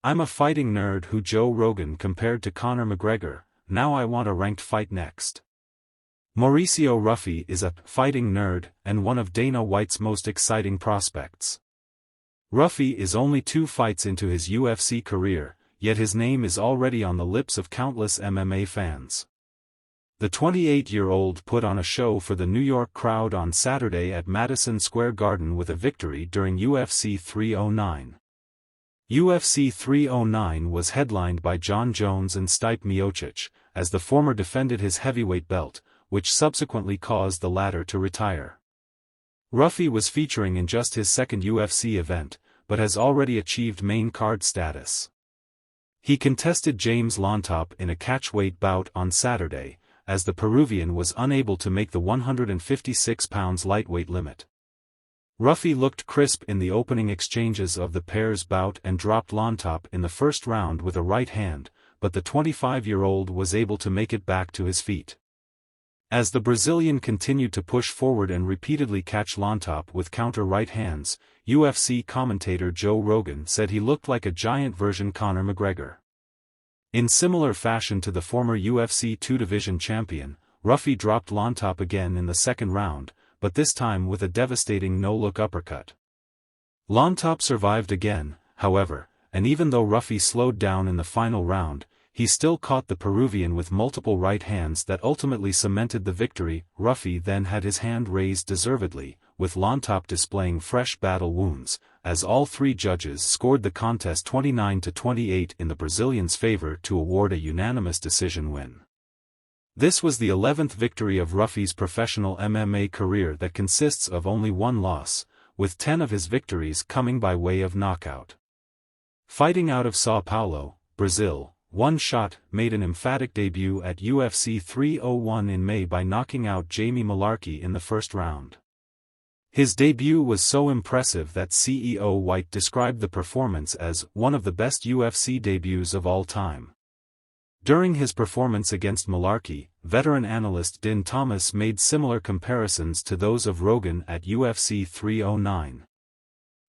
I'm a fighting nerd who Joe Rogan compared to Conor McGregor, now I want a ranked fight next. Mauricio Ruffy is a fighting nerd and one of Dana White's most exciting prospects. Ruffy is only 2 fights into his UFC career, yet his name is already on the lips of countless MMA fans. The 28-year-old put on a show for the New York crowd on Saturday at Madison Square Garden with a victory during UFC 309. UFC 309 was headlined by Jon Jones and Stipe Miocic, as the former defended his heavyweight belt, which subsequently caused the latter to retire. Ruffy was featuring in just his second UFC event, but has already achieved main card status. He contested James Lontop in a catchweight bout on Saturday, as the Peruvian was unable to make the 156 pounds lightweight limit. Ruffy looked crisp in the opening exchanges of the pair's bout and dropped Lontop in the first round with a right hand, but the 25-year-old was able to make it back to his feet. As the Brazilian continued to push forward and repeatedly catch Lontop with counter right hands, UFC commentator Joe Rogan said he looked like a giant version Conor McGregor. In similar fashion to the former UFC 2-division champion, Ruffy dropped Lontop again in the second round, but this time with a devastating no-look uppercut. Lontop survived again, however, and even though Ruffy slowed down in the final round, he still caught the Peruvian with multiple right hands that ultimately cemented the victory. Ruffy then had his hand raised deservedly, with Lontop displaying fresh battle wounds, as all 3 judges scored the contest 29-28 in the Brazilian's favor to award a unanimous decision win. This was the 11th victory of Ruffy's professional MMA career that consists of only 1 loss, with 10 of his victories coming by way of knockout. Fighting out of São Paulo, Brazil, One Shot made an emphatic debut at UFC 301 in May by knocking out Jamie Mullarkey in the first round. His debut was so impressive that CEO White described the performance as one of the best UFC debuts of all time. During his performance against Mullarkey, veteran analyst Din Thomas made similar comparisons to those of Rogan at UFC 309.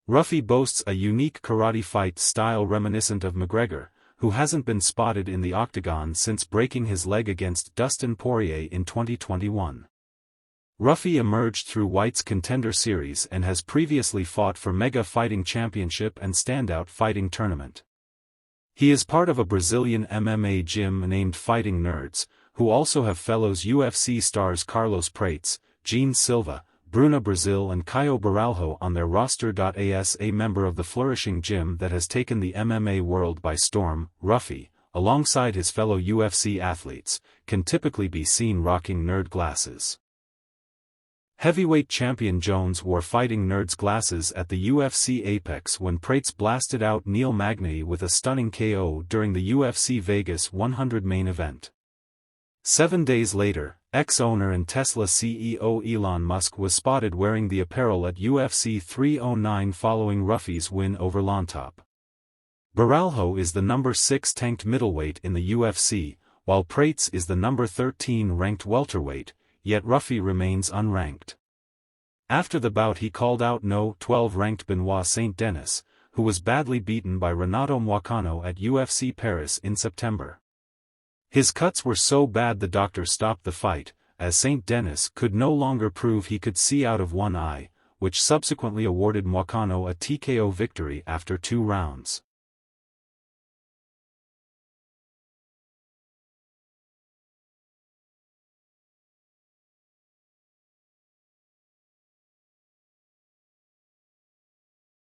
Ruffy boasts a unique karate fight style reminiscent of McGregor, who hasn't been spotted in the octagon since breaking his leg against Dustin Poirier in 2021. Ruffy emerged through White's Contender Series and has previously fought for Mega Fighting Championship and Standout Fighting Tournament. He is part of a Brazilian MMA gym named Fighting Nerds, who also have fellows UFC stars Carlos Prates, Gene Silva, Bruna Brazil and Caio Baralho on their roster. As a member of the flourishing gym that has taken the MMA world by storm, Ruffy, alongside his fellow UFC athletes, can typically be seen rocking nerd glasses. Heavyweight champion Jones wore Fighting Nerds glasses at the UFC Apex when Prates blasted out Neil Magny with a stunning KO during the UFC Vegas 100 main event. 7 days later, ex-owner and Tesla CEO Elon Musk was spotted wearing the apparel at UFC 309 following Ruffy's win over Lontop. Baralho is the number 6 ranked middleweight in the UFC, while Prates is the number 13 ranked welterweight, yet Ruffy remains unranked. After the bout he called out No. 12 ranked Benoit Saint-Denis, who was badly beaten by Renato Moicano at UFC Paris in September. His cuts were so bad the doctor stopped the fight, as Saint-Denis could no longer prove he could see out of one eye, which subsequently awarded Moicano a TKO victory after 2 rounds.